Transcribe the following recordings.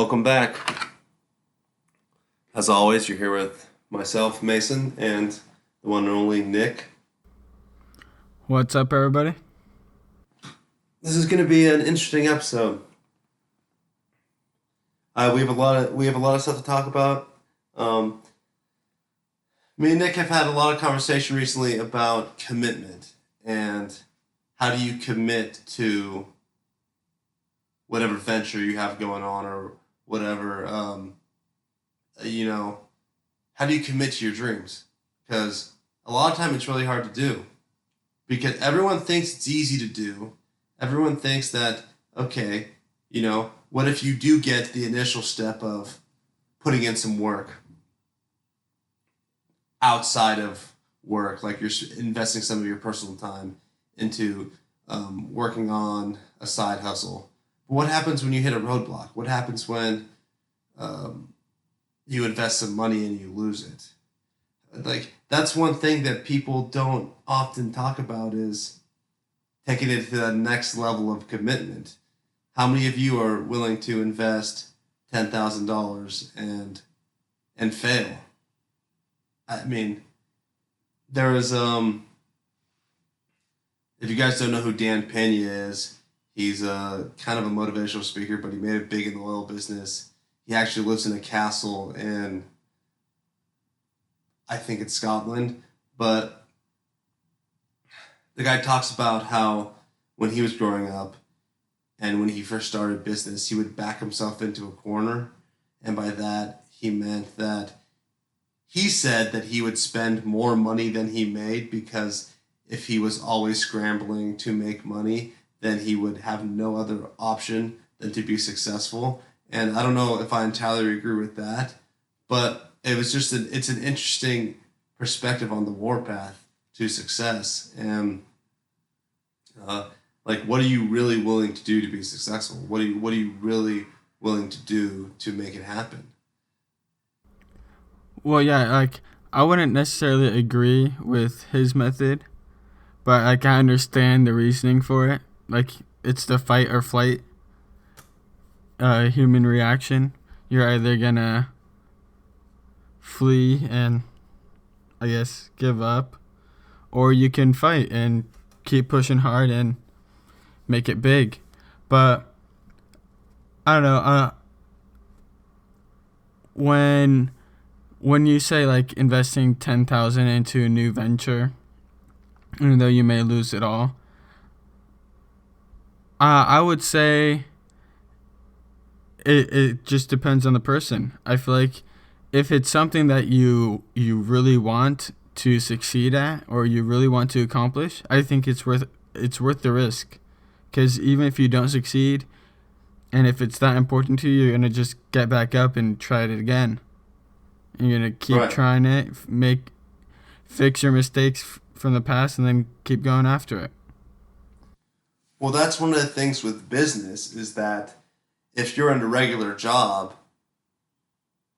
welcome back. As always, you're here with myself, Mason, and the one and only Nick. What's up, everybody? This is going to be an interesting episode. We have a lot of stuff to talk about. Me and Nick have had a lot of conversation recently about commitment and how do you commit to whatever venture you have going on or whatever, how do you commit to your dreams? Because a lot of time it's really hard to do because everyone thinks it's easy to do. Everyone thinks that, okay, what if you do get the initial step of putting in some work outside of work, like you're investing some of your personal time into working on a side hustle. What happens when you hit a roadblock? What happens when you invest some money and you lose it? Like, that's one thing that people don't often talk about is taking it to the next level of commitment. How many of you are willing to invest $10,000 and fail? I mean, there is if you guys don't know who Dan Pena is, he's kind of a motivational speaker, but he made it big in the oil business. He actually lives in a castle in, I think it's Scotland, but the guy talks about how when he was growing up and when he first started business, he would back himself into a corner. And by that, he meant that he said that he would spend more money than he made because if he was always scrambling to make money, then he would have no other option than to be successful. And I don't know if I entirely agree with that, but it was just it's an interesting perspective on the warpath to success. And what are you really willing to do to be successful? What are you really willing to do to make it happen? Well, yeah, I wouldn't necessarily agree with his method, but I understand the reasoning for it. It's the fight or flight human reaction. You're either gonna flee and, I guess, give up, or you can fight and keep pushing hard and make it big. But I don't know. When you say investing 10,000 into a new venture, even though you may lose it all, I would say it just depends on the person. I feel like if it's something that you really want to succeed at or you really want to accomplish, I think it's worth the risk. Because even if you don't succeed, and if it's that important to you, you're gonna just get back up and try it again. And you're gonna keep trying it, fix your mistakes from the past, and then keep going after it. Well, that's one of the things with business is that if you're in a regular job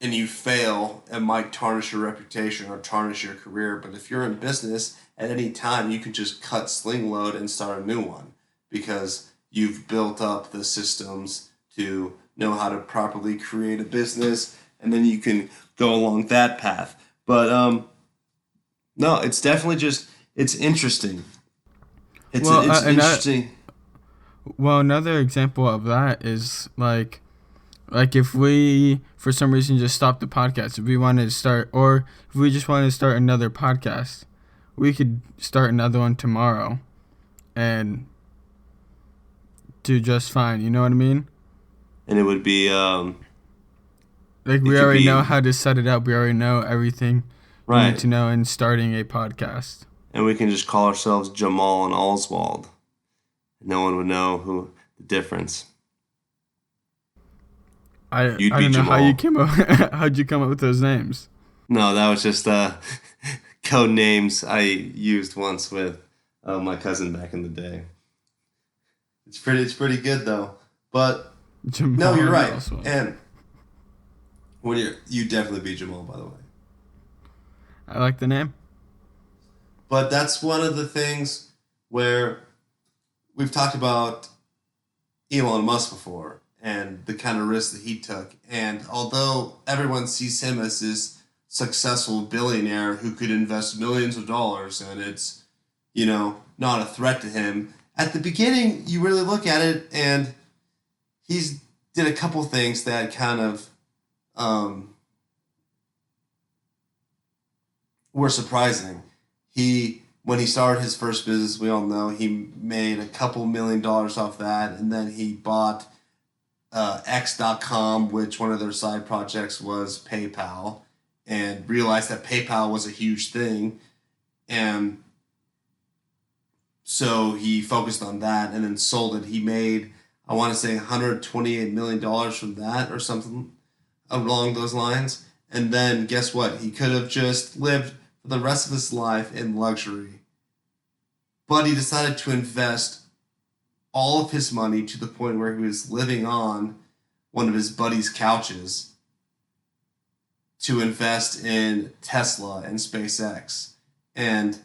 and you fail, it might tarnish your reputation or tarnish your career. But if you're in business, at any time, you can just cut sling load and start a new one because you've built up the systems to know how to properly create a business, and then you can go along that path. But no, it's definitely it's interesting. It's interesting. Well, another example of that is like if we for some reason just stopped the podcast, if we wanted to start, or if we just wanted to start another podcast, we could start another one tomorrow and do just fine. You know what I mean? And it would be we already know how to set it up. We already know everything we right need to know in starting a podcast. And we can just call ourselves Jamal and Oswald. No one would know who the difference. I don't know how you came up. How'd you come up with those names? No, that was just code names I used once with my cousin back in the day. It's pretty good though. But Jamal, no, you're right. And when you definitely be Jamal, by the way. I like the name. But that's one of the things where we've talked about Elon Musk before, and the kind of risk that he took. And although everyone sees him as this successful billionaire who could invest millions of dollars and it's, not a threat to him, at the beginning, you really look at it and he's did a couple things that kind of were surprising. When he started his first business, we all know he made a couple $1 million off that, and then he bought X.com, which one of their side projects was PayPal, and realized that PayPal was a huge thing, and so he focused on that and then sold it. He made, I want to say, $128 million from that or something along those lines. And then guess what? He could have just lived for the rest of his life in luxury. But he decided to invest all of his money to the point where he was living on one of his buddy's couches to invest in Tesla and SpaceX. And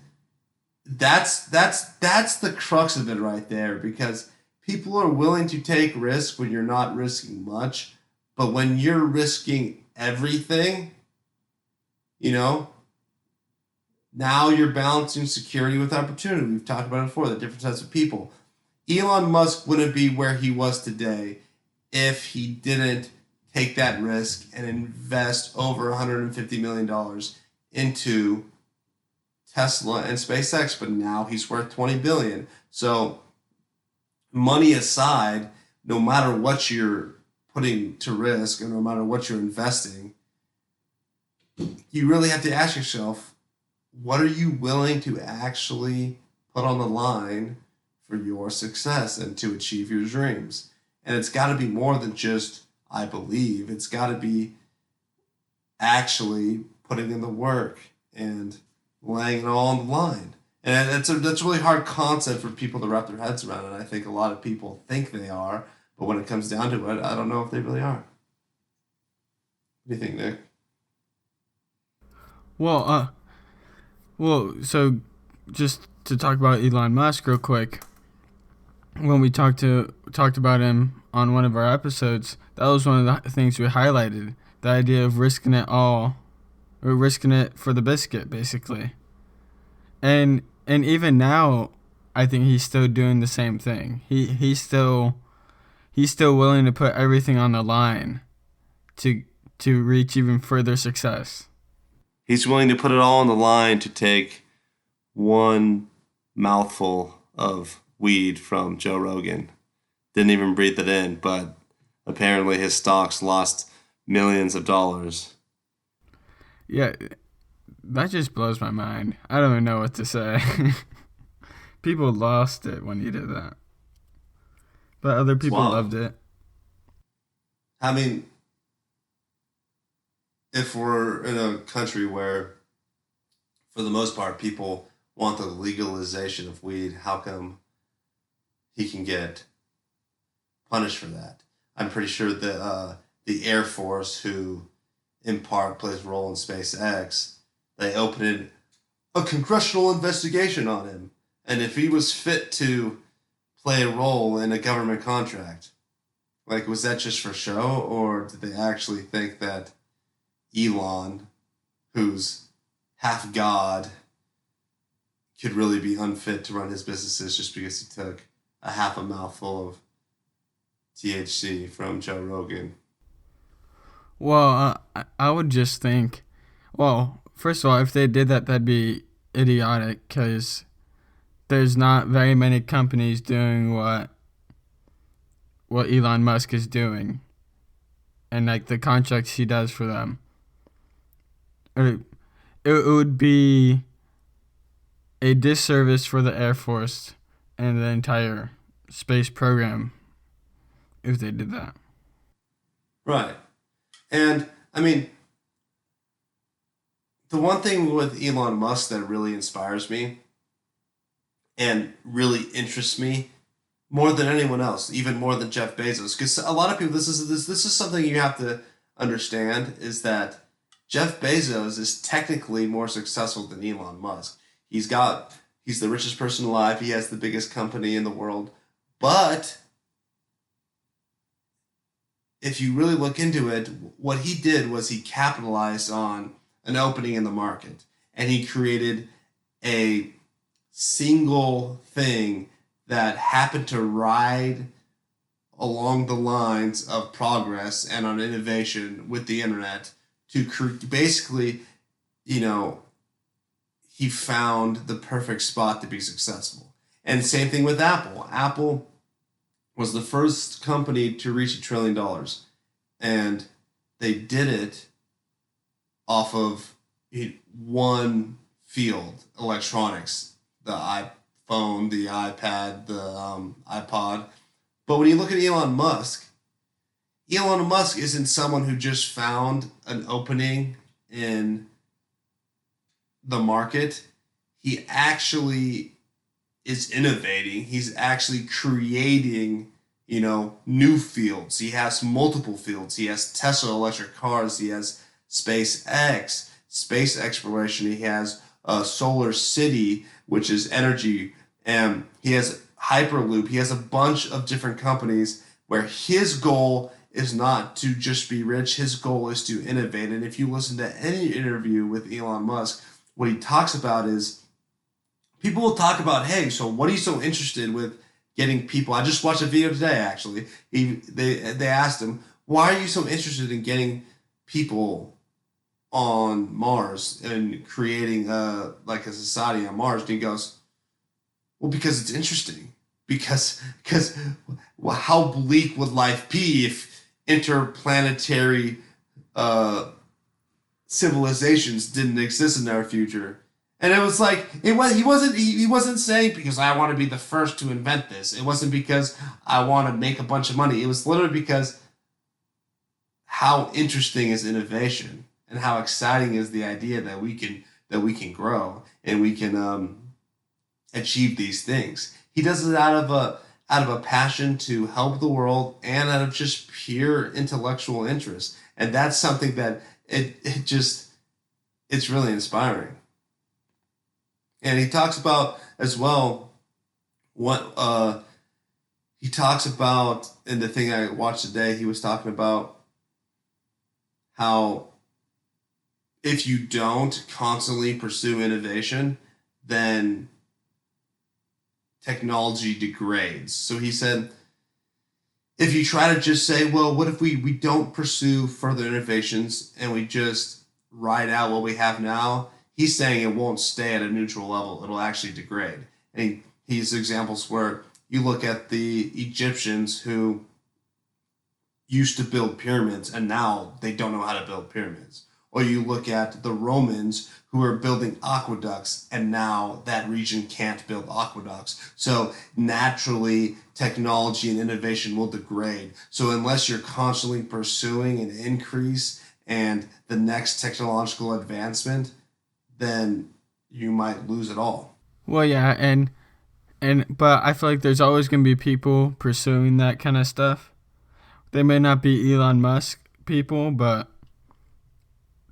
that's the crux of it right there, because people are willing to take risk when you're not risking much, but when you're risking everything, now you're balancing security with opportunity. We've talked about it before, the different types of people. Elon Musk wouldn't be where he was today if he didn't take that risk and invest over $150 million into Tesla and SpaceX, but now he's worth $20 billion. So money aside, no matter what you're putting to risk and no matter what you're investing, you really have to ask yourself, what are you willing to actually put on the line for your success and to achieve your dreams? And it's got to be more than just, I believe. It's got to be actually putting in the work and laying it all on the line. And that's a really hard concept for people to wrap their heads around. And I think a lot of people think they are, but when it comes down to it, I don't know if they really are. What do you think, Nick? So just to talk about Elon Musk real quick, when we talked about him on one of our episodes, that was one of the things we highlighted, the idea of risking it all, or risking it for the biscuit, basically. And even now, I think he's still doing the same thing. He's still willing to put everything on the line to reach even further success. He's willing to put it all on the line to take one mouthful of weed from Joe Rogan. Didn't even breathe it in, but apparently his stocks lost millions of dollars. Yeah, that just blows my mind. I don't even know what to say. People lost it when he did that. But other people loved it. I mean, if we're in a country where, for the most part, people want the legalization of weed, how come he can get punished for that? I'm pretty sure that the Air Force, who in part plays a role in SpaceX, they opened a congressional investigation on him. And if he was fit to play a role in a government contract, was that just for show, or did they actually think that Elon, who's half God, could really be unfit to run his businesses just because he took a half a mouthful of THC from Joe Rogan? Well, I would just think, first of all, if they did that, that'd be idiotic, because there's not very many companies doing what Elon Musk is doing, and the contracts he does for them. It would be a disservice for the Air Force and the entire space program if they did that. Right. And, I mean, the one thing with Elon Musk that really inspires me and really interests me more than anyone else, even more than Jeff Bezos, because a lot of people, this is something you have to understand, is that Jeff Bezos is technically more successful than Elon Musk. He's the richest person alive. He has the biggest company in the world, but if you really look into it, what he did was he capitalized on an opening in the market, and he created a single thing that happened to ride along the lines of progress and on innovation with the internet to basically, you know, he found the perfect spot to be successful. And same thing with Apple. Apple was the first company to reach $1 trillion, and they did it off of one field: electronics, the iPhone, the iPad, the iPod. But when you look at Elon Musk isn't someone who just found an opening in the market. He actually is innovating. He's actually creating, new fields. He has multiple fields. He has Tesla electric cars. He has SpaceX, space exploration. He has Solar City, which is energy. And he has Hyperloop. He has a bunch of different companies where his goal is not to just be rich. His goal is to innovate. And if you listen to any interview with Elon Musk, what he talks about is people will talk about, hey, so what are you so interested with getting people? I just watched a video today, actually. They asked him, why are you so interested in getting people on Mars and creating like a society on Mars? And he goes, well, because it's interesting. Because how bleak would life be if interplanetary civilizations didn't exist in our future? And it was like he wasn't saying because I want to be the first to invent this. It wasn't because I want to make a bunch of money. It was literally because how interesting is innovation and how exciting is the idea that we can grow and we can achieve these things. He does it out of a passion to help the world and out of just pure intellectual interest. And that's something that it's really inspiring. And he talks about as well what he talks about in the thing I watched today. He was talking about how if you don't constantly pursue innovation, then technology degrades. So he said, if you try to just say, well, what if we don't pursue further innovations and we just ride out what we have now? He's saying it won't stay at a neutral level. It'll actually degrade. And he has examples where you look at the Egyptians who used to build pyramids and now they don't know how to build pyramids. Or you look at the Romans who are building aqueducts and now that region can't build aqueducts. So naturally, technology and innovation will degrade. So unless you're constantly pursuing an increase and the next technological advancement, then you might lose it all. Well, yeah, but I feel like there's always going to be people pursuing that kind of stuff. They may not be Elon Musk people, but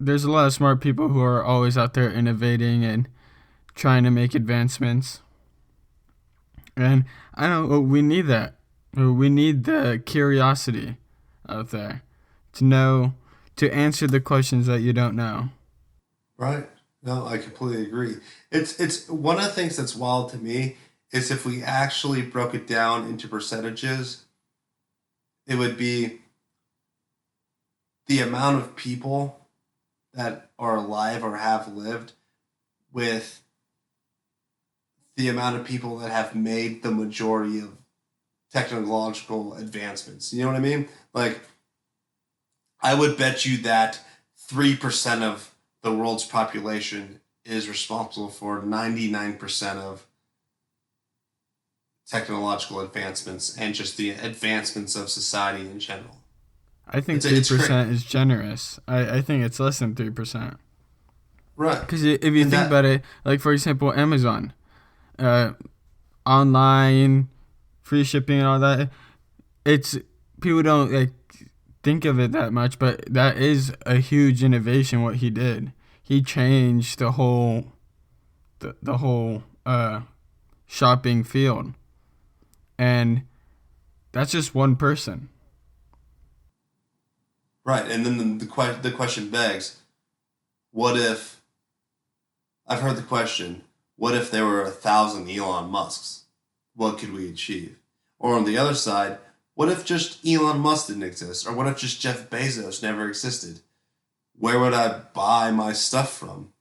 there's a lot of smart people who are always out there innovating and trying to make advancements. And I don't know, we need that. We need the curiosity out there to answer the questions that you don't know. Right. No, I completely agree. It's one of the things that's wild to me is if we actually broke it down into percentages, it would be the amount of people that are alive or have lived with the amount of people that have made the majority of technological advancements. You know what I mean? Like, I would bet you that 3% of the world's population is responsible for 99% of technological advancements and just the advancements of society in general. I think 3% is generous. I think it's less than 3%. Right. Because if you think about it, like for example, Amazon, online, free shipping and all that, it's people don't like think of it that much, but that is a huge innovation. What he did, he changed the whole shopping field, and that's just one person. Right, and then the question begs, what if I've heard the question, what if there were 1,000 Elon Musks? What could we achieve? Or on the other side, what if just Elon Musk didn't exist? Or what if just Jeff Bezos never existed? Where would I buy my stuff from?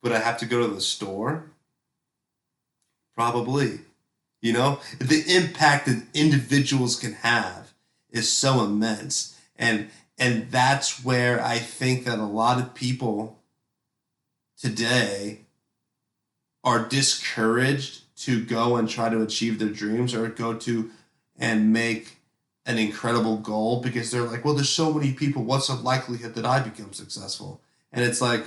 Would I have to go to the store? Probably. You know, the impact that individuals can have is so immense. And that's where I think that a lot of people today are discouraged to go and try to achieve their dreams or go to and make an incredible goal because they're like, well, there's so many people. What's the likelihood that I become successful? And it's like,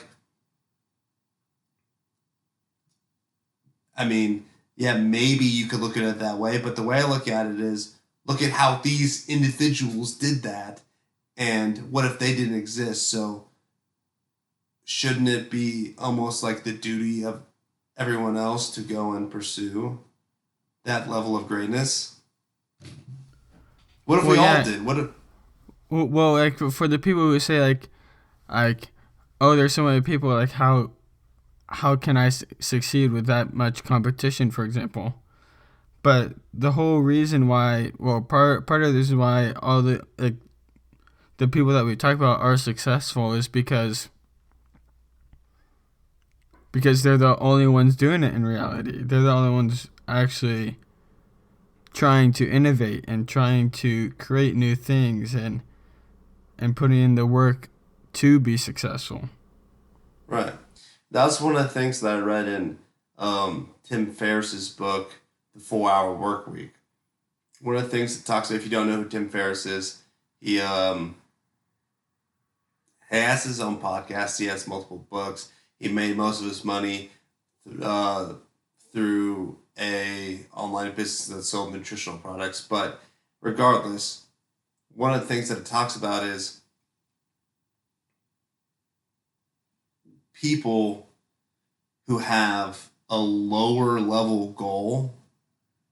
I mean, yeah, maybe you could look at it that way, but the way I look at it is look at how these individuals did that and what if they didn't exist? So shouldn't it be almost like the duty of everyone else to go and pursue that level of greatness? What if we all did? What if well, like for the people who say like, oh, there's so many people. Like, how can I succeed with that much competition, for example? But the whole reason why, well, part of the reason why all the people that we talk about are successful is because they're the only ones doing it in reality. They're the only ones actually trying to innovate and trying to create new things and putting in the work to be successful. Right. That's one of the things that I read in Tim Ferriss's book, The 4 Hour Work Week. One of the things that talks about, if you don't know who Tim Ferriss is, he has his own podcast. He has multiple books. He made most of his money through a online business that sold nutritional products. But regardless, one of the things that it talks about is people who have a lower level goal.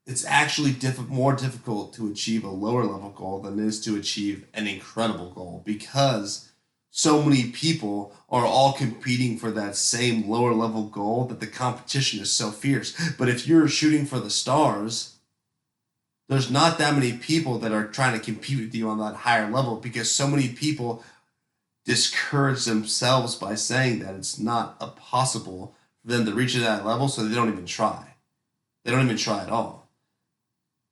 It's actually more difficult to achieve a lower level goal than it is to achieve an incredible goal because so many people are all competing for that same lower level goal that the competition is so fierce. But if you're shooting for the stars, there's not that many people that are trying to compete with you on that higher level because so many people discourage themselves by saying that it's not possible for them to reach that level, so they don't even try. They don't even try at all.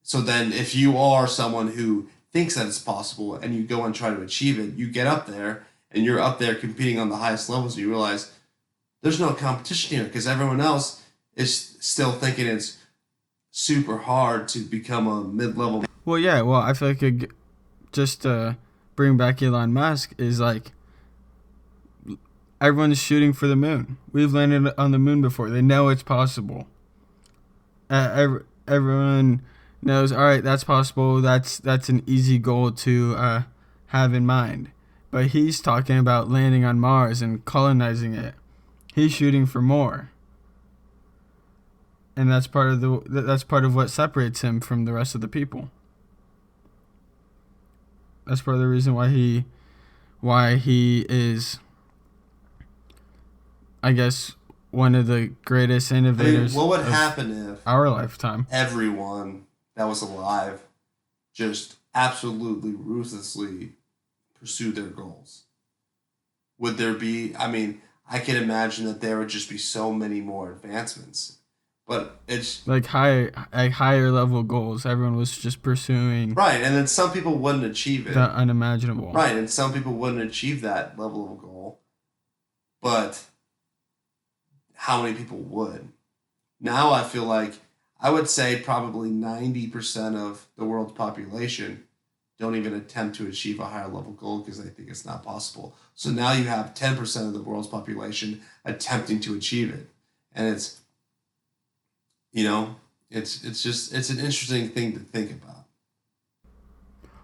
So then if you are someone who thinks that it's possible and you go and try to achieve it, you get up there and you're up there competing on the highest levels and you realize there's no competition here because everyone else is still thinking it's super hard to become a mid-level. Well, yeah. Well, I feel like just to bring back Elon Musk is like everyone's shooting for the moon. We've landed on the moon before. They know it's possible. Everyone knows, all right, that's possible. That's an easy goal to have in mind. But he's talking about landing on Mars and colonizing it. He's shooting for more. And that's part of what separates him from the rest of the people. That's part of the reason why he is, I guess, one of the greatest innovators. What would happen if our lifetime? Everyone that was alive just absolutely ruthlessly pursue their goals? Would there be, I can imagine that there would just be so many more advancements, but it's like higher level goals. Everyone was just pursuing. Right. And then some people wouldn't achieve it. The unimaginable. Right. And some people wouldn't achieve that level of goal, but how many people would? Now I feel like I would say probably 90% of the world's population don't even attempt to achieve a higher level goal because they think it's not possible. So now you have 10% of the world's population attempting to achieve it. And it's, it's an interesting thing to think about.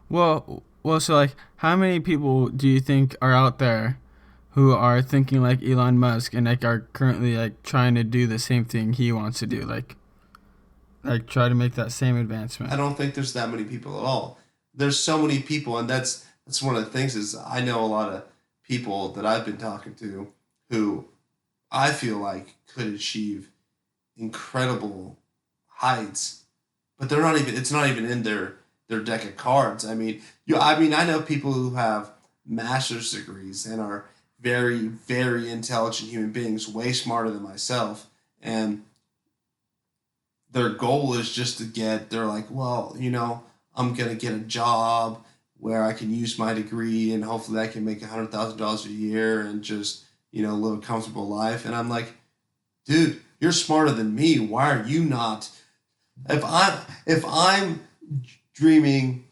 Well, so like how many people do you think are out there who are thinking like Elon Musk and like are currently like trying to do the same thing he wants to do, like try to make that same advancement? I don't think there's that many people at all. There's so many people, and that's that's one of the things is I know a lot of people that I've been talking to who I feel like could achieve incredible heights, but they're not even. It's not even in their deck of cards. I mean, I know people who have master's degrees and are very, very intelligent human beings, way smarter than myself, and their goal is just to get. They're like, well, I'm gonna get a job where I can use my degree and hopefully I can make $100,000 a year and just live a comfortable life. And I'm like, dude, you're smarter than me. Why are you not? If I'm dreaming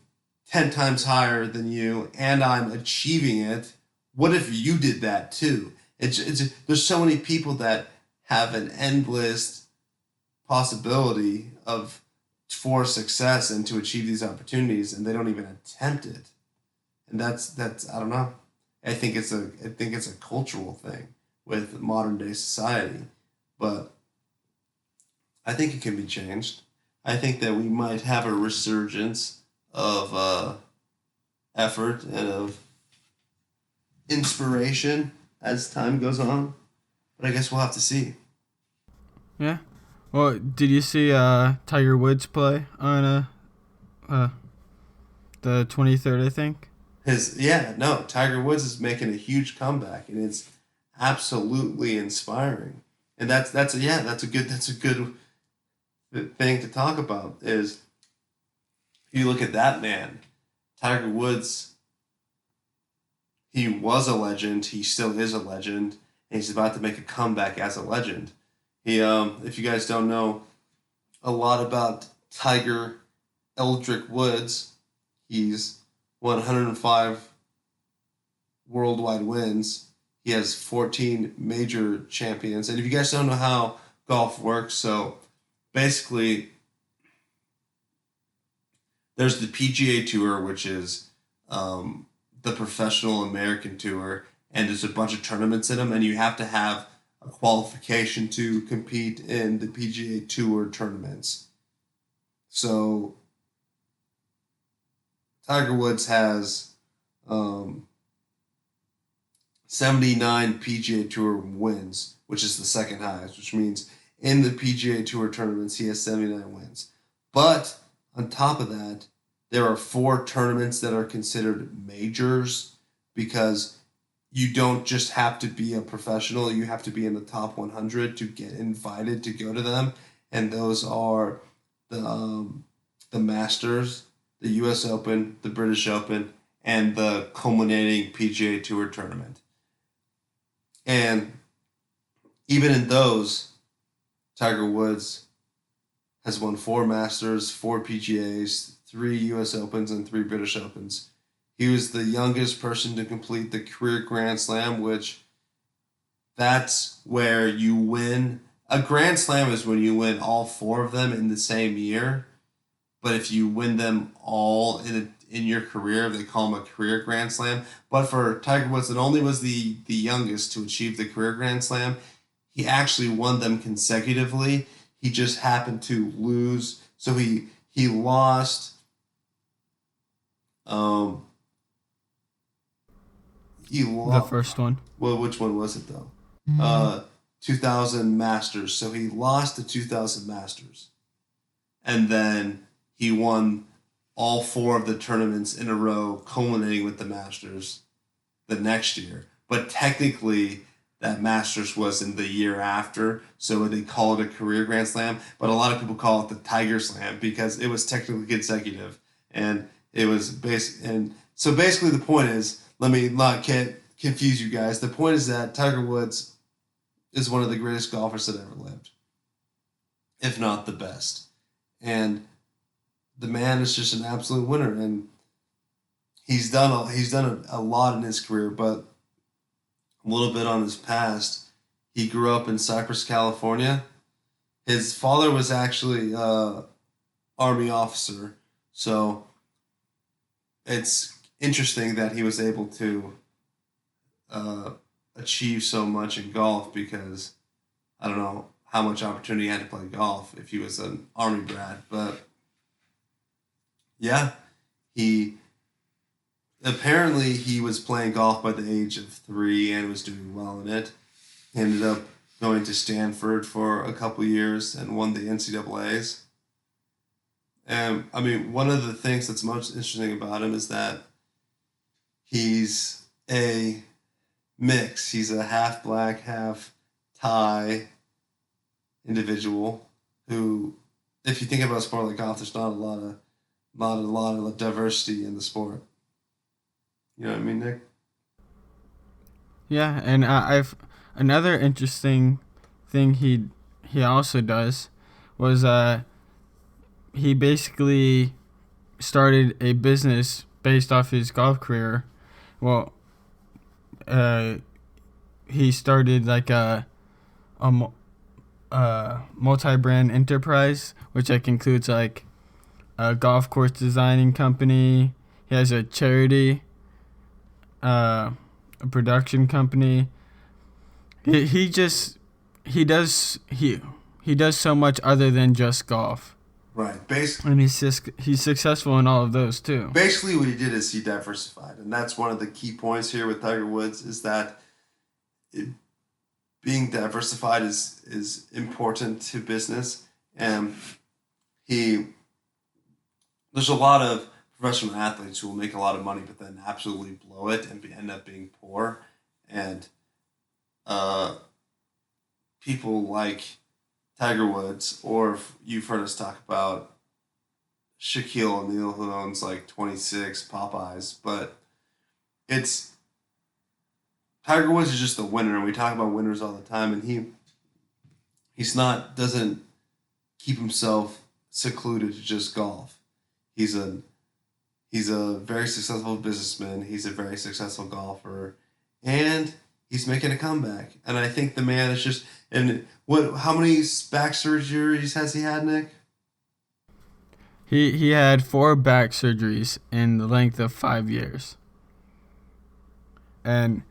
10 times higher than you and I'm achieving it, what if you did that too? It's there's so many people that have an endless possibility of for success and to achieve these opportunities and they don't even attempt it. And that's I don't know. I think it's a cultural thing with modern day society, but I think it can be changed. I think that we might have a resurgence of effort and of inspiration as time goes on. But I guess we'll have to see. Yeah. Well, did you see Tiger Woods play on uh the 23rd, I think? No, Tiger Woods is making a huge comeback, and it's absolutely inspiring. And that's a good thing to talk about. Is you look at that man, Tiger Woods. He was a legend. He still is a legend, and he's about to make a comeback as a legend. If you guys don't know a lot about Tiger Eldrick Woods, he's won 105 worldwide wins. He has 14 major champions. And if you guys don't know how golf works, so basically there's the PGA Tour, which is the professional American tour, and there's a bunch of tournaments in them, and you have to have a qualification to compete in the PGA Tour tournaments. So Tiger Woods has 79 PGA Tour wins, which is the second highest, which means in the PGA Tour tournaments he has 79 wins. But on top of that, there are four tournaments that are considered majors because you don't just have to be a professional, you have to be in the top 100 to get invited to go to them. And those are the Masters, the US Open, the British Open, and the culminating PGA Tour tournament. And even in those, Tiger Woods has won four Masters, four PGAs, three US Opens, and three British Opens. He was the youngest person to complete the career Grand Slam, which that's where you win. A Grand Slam is when you win all four of them in the same year. But if you win them all in your career, they call them a career Grand Slam. But for Tiger Woods, it only was the youngest to achieve the career Grand Slam. He actually won them consecutively. He just happened to lose. So he lost. He The lost. first one. Well, which one was it though? 2000 Masters. So he lost the 2000 Masters, and then he won all four of the tournaments in a row, culminating with the Masters the next year. But technically, that Masters was in the year after, so they call it a career Grand Slam. But a lot of people call it the Tiger Slam because it was technically consecutive, and it was and so basically the point is, let me not confuse you guys. The point is that Tiger Woods is one of the greatest golfers that ever lived, if not the best, and the man is just an absolute winner, and he's done a lot in his career, but a little bit on his past. He grew up in Cypress, California. His father was actually an army officer, so it's interesting that he was able to achieve so much in golf because I don't know how much opportunity he had to play golf if he was an army brat, but yeah, he apparently he was playing golf by the age of 3 and was doing well in it. He ended up going to Stanford for a couple years and won the NCAA's. And I mean, one of the things that's most interesting about him is that he's a mix. He's a half black, half Thai individual who, if you think about a sport like golf, there's not a lot of diversity in the sport. You know what I mean, Nick? Yeah, and I've another interesting thing he also does was he basically started a business based off his golf career. Well, uh, he started like a, mu- a multi-brand enterprise, which like includes like a golf course designing company. He has a charity, a production company. He just he does so much other than just golf, Right. and he's successful in all of those too. Basically, what he did is he diversified, and that's one of the key points here with Tiger Woods is that it, being diversified is important to business, and he there's a lot of professional athletes who will make a lot of money but then absolutely blow it and end up being poor, and uh, people like Tiger Woods, or if you've heard us talk about Shaquille O'Neal, who owns like 26 Popeyes, but it's Tiger Woods is just a winner, and we talk about winners all the time, and he's not doesn't keep himself secluded to just golf. He's a he's a very successful businessman. He's a very successful golfer, and he's making a comeback. And I think the man is just and what? How many back surgeries has he had, Nick? He had 4 back surgeries in the length of 5 years, and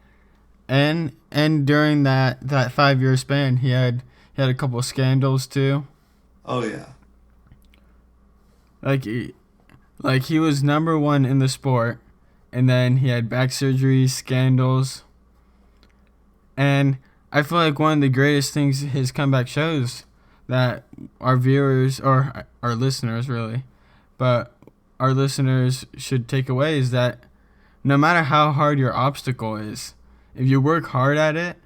and during that 5 year span, he had a couple of scandals too. Oh yeah, Like he was number one in the sport, and then he had back surgeries, scandals, and I feel like one of the greatest things his comeback shows that our viewers or our listeners really, but our listeners should take away is that no matter how hard your obstacle is, if you work hard at it,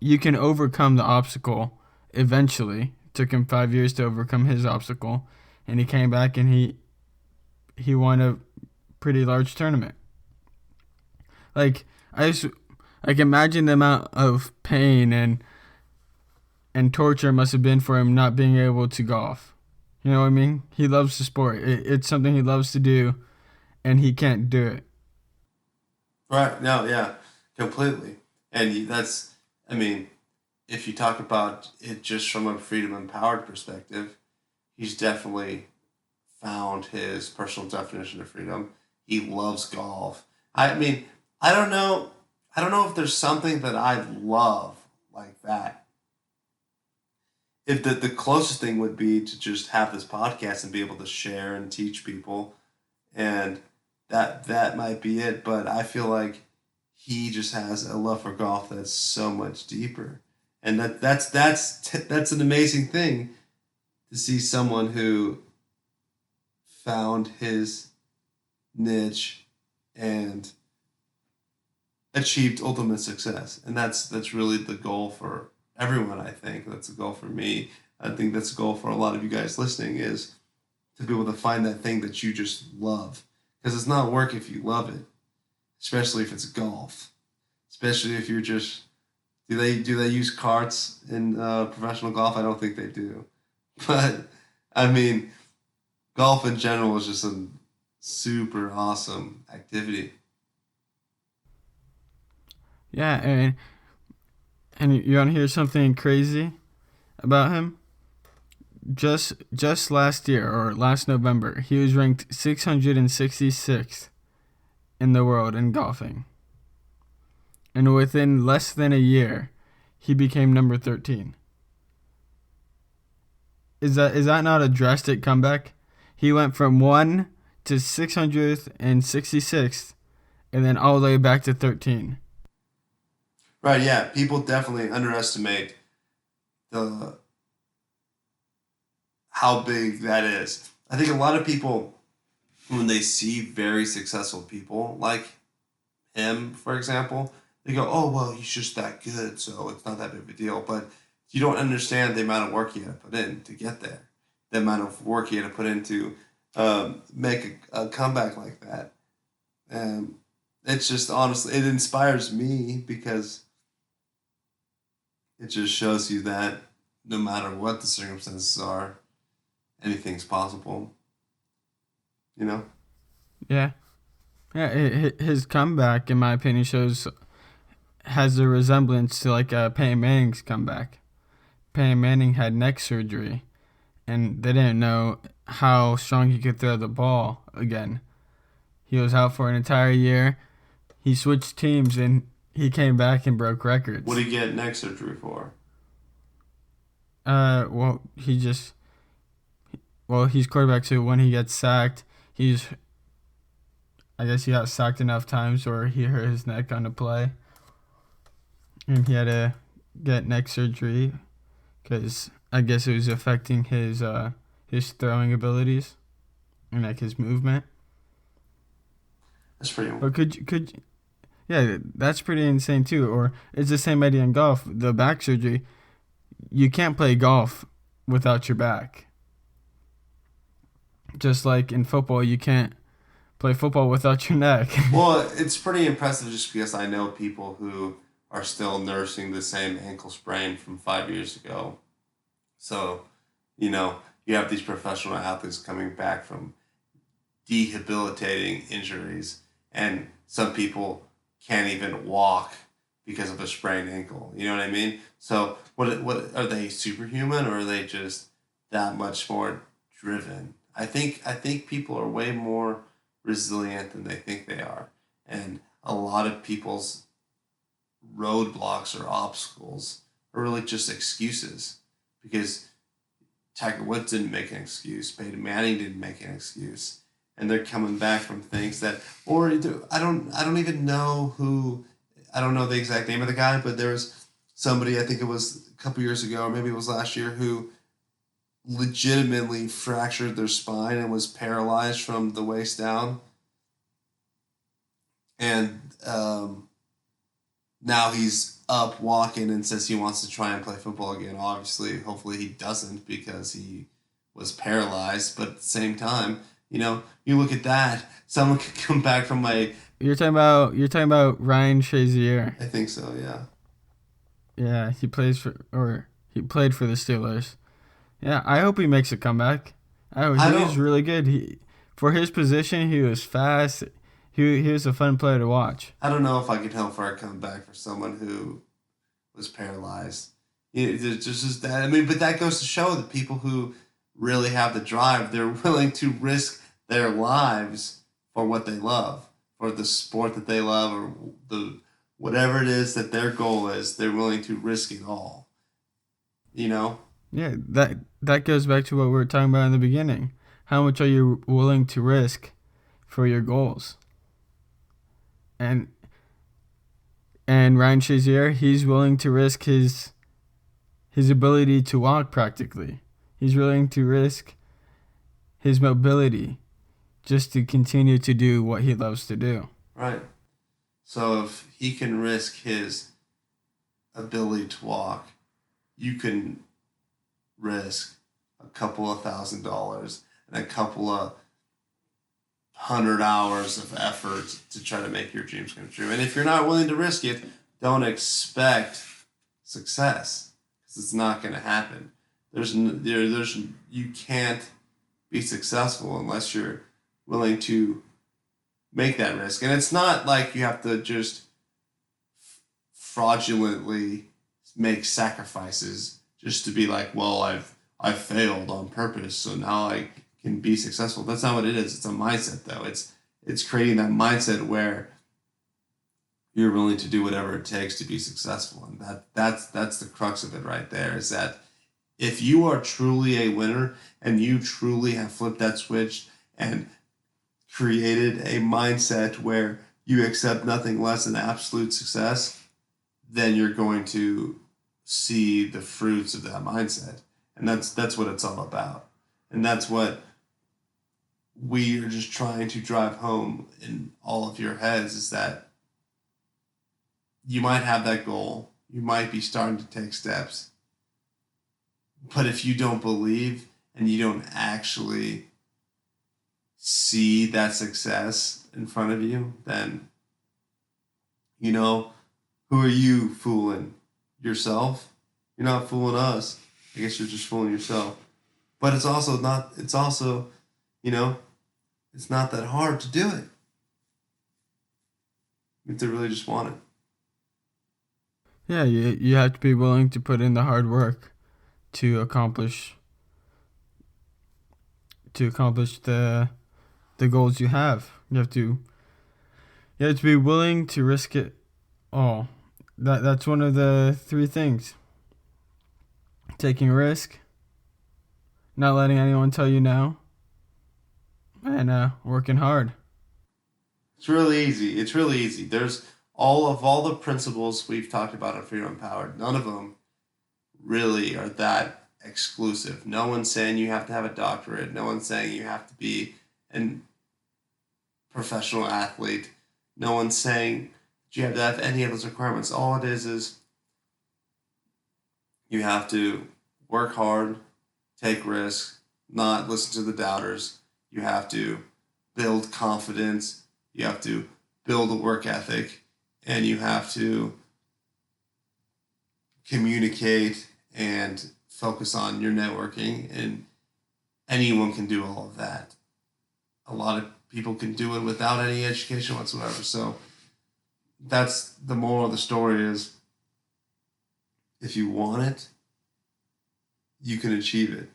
you can overcome the obstacle eventually. It took him 5 years to overcome his obstacle, and he came back and he won a pretty large tournament. Like I just like imagine the amount of pain and torture it must have been for him not being able to golf. You know what I mean? He loves the sport. It's something he loves to do, and he can't do it. right. No, yeah, completely. And that's I mean, if you talk about it just from a freedom empowered perspective, he's definitely found his personal definition of freedom. He loves golf. I mean, I don't know. I don't know if there's something that I love like that. If the closest thing would be to just have this podcast and be able to share and teach people, and that might be it. But I feel like he just has a love for golf that's so much deeper, and that's an amazing thing to see someone who found his niche and achieved ultimate success. And that's really the goal for everyone, I think. That's the goal for me. I think that's the goal for a lot of you guys listening is to be able to find that thing that you just love. Because it's not work if you love it, especially if it's golf. Especially if you're just do they use carts in professional golf? I don't think they do. But I mean, golf in general is just a super awesome activity. Yeah, and you want to hear something crazy about him? Just last year or last November, he was ranked 666th in the world in golfing. And within less than a year, he became number 13. Is that not a drastic comeback? He went from 1 to 666th, and then all the way back to 13. Right, yeah. People definitely underestimate the how big that is. I think a lot of people, when they see very successful people like him, for example, they go, "Oh, well, he's just that good, so it's not that big of a deal." But you don't understand the amount of work he had to put in to get there, the amount of work he had to put in to make a comeback like that. And it's just honestly, it inspires me because it just shows you that no matter what the circumstances are, anything's possible. You know? Yeah. Yeah, his comeback, in my opinion, has a resemblance to like Peyton Manning's comeback. Peyton Manning had neck surgery, and they didn't know how strong he could throw the ball again. He was out for an entire year. He switched teams, and he came back and broke records. What did he get neck surgery for? Well, he's quarterback, so when he gets sacked, I guess he got sacked enough times where he hurt his neck on a play, and he had to get neck surgery because I guess it was affecting his throwing abilities and like his movement. That's pretty. But yeah, that's pretty insane too. Or it's the same idea in golf. The back surgery, you can't play golf without your back. Just like in football, you can't play football without your neck. Well, it's pretty impressive just because I know people who are still nursing the same ankle sprain from 5 years ago. So, you have these professional athletes coming back from debilitating injuries, and some people can't even walk because of a sprained ankle. You know what I mean? So, what are they superhuman, or are they just that much more driven? I think people are way more resilient than they think they are, and a lot of people's roadblocks or obstacles are really just excuses, because Tiger Woods didn't make an excuse, Peyton Manning didn't make an excuse, and they're coming back from things that, or I don't even know who, I don't know the exact name of the guy, but there was somebody, I think it was a couple years ago, or maybe it was last year, who legitimately fractured their spine and was paralyzed from the waist down. And now he's up walking and says he wants to try and play football again. Obviously, hopefully he doesn't, because he was paralyzed. But at the same time, you look at that. Someone could come back from You're talking about Ryan Shazier. I think so. Yeah. Yeah, he played for the Steelers. Yeah, I hope he makes a comeback. He was really good. For his position, he was fast. He was a fun player to watch. I don't know if I could hope for a comeback for someone who was paralyzed. It's just that. I mean, but that goes to show that people who really have the drive, they're willing to risk their lives for what they love, for the sport that they love, or whatever it is that their goal is. They're willing to risk it all. Yeah, that goes back to what we were talking about in the beginning. How much are you willing to risk for your goals? And Ryan Shazier, he's willing to risk his ability to walk practically. He's willing to risk his mobility just to continue to do what he loves to do. Right. So if he can risk his ability to walk, you can risk a couple of $1,000 and a couple of 100 hours of effort to try to make your dreams come true. And if you're not willing to risk it, don't expect success, because it's not going to happen. You can't be successful unless you're willing to make that risk. And it's not like you have to just fraudulently make sacrifices just to be like, well, I've failed on purpose, so now I can be successful. That's not what it is. It's a mindset, though. It's creating that mindset where you're willing to do whatever it takes to be successful, and that's the crux of it right there. Is that if you are truly a winner and you truly have flipped that switch and created a mindset where you accept nothing less than absolute success, then you're going to see the fruits of that mindset. And that's what it's all about. And that's what we are just trying to drive home in all of your heads is that you might have that goal, you might be starting to take steps, but if you don't believe and you don't actually see that success in front of you, then you know, who are you fooling? Yourself? You're not fooling us. I guess you're just fooling yourself. But it's also, you know, it's not that hard to do it. You have to really just want it. Yeah, you have to be willing to put in the hard work to accomplish the goals you have. You have to be willing to risk it all. That's one of the three things. Taking a risk, not letting anyone tell you no, and working hard. It's really easy. It's really easy. There's all the principles we've talked about in Freedom Empowered. None of them really are that exclusive. No one's saying you have to have a doctorate. No one's saying you have to be a professional athlete. No one's saying you have to have any of those requirements. All it is you have to work hard, take risks, not listen to the doubters. You have to build confidence. You have to build a work ethic, and you have to communicate and focus on your networking. And anyone can do all of that. A lot of people can do it without any education whatsoever. So that's the moral of the story is if you want it, you can achieve it.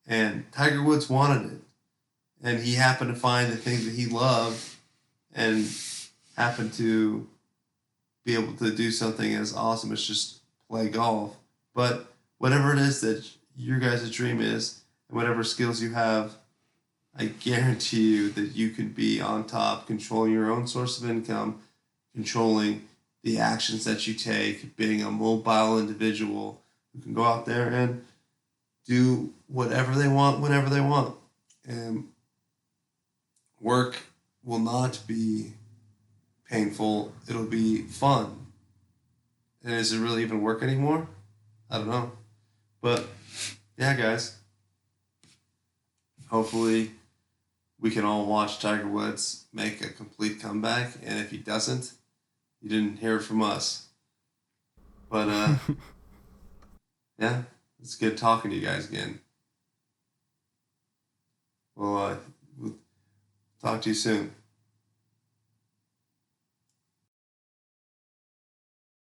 And Tiger Woods wanted it. And he happened to find the things that he loved and happened to be able to do something as awesome as just play golf. But whatever it is that your guys' dream is, and whatever skills you have, I guarantee you that you can be on top, controlling your own source of income, controlling the actions that you take, being a mobile individual who can go out there and do whatever they want, whenever they want. And work will not be painful, it'll be fun. And is it really even work anymore? I don't know. But yeah, guys, hopefully we can all watch Tiger Woods make a complete comeback. And if he doesn't, you didn't hear it from us. But yeah, it's good talking to you guys again. Well, we'll talk to you soon.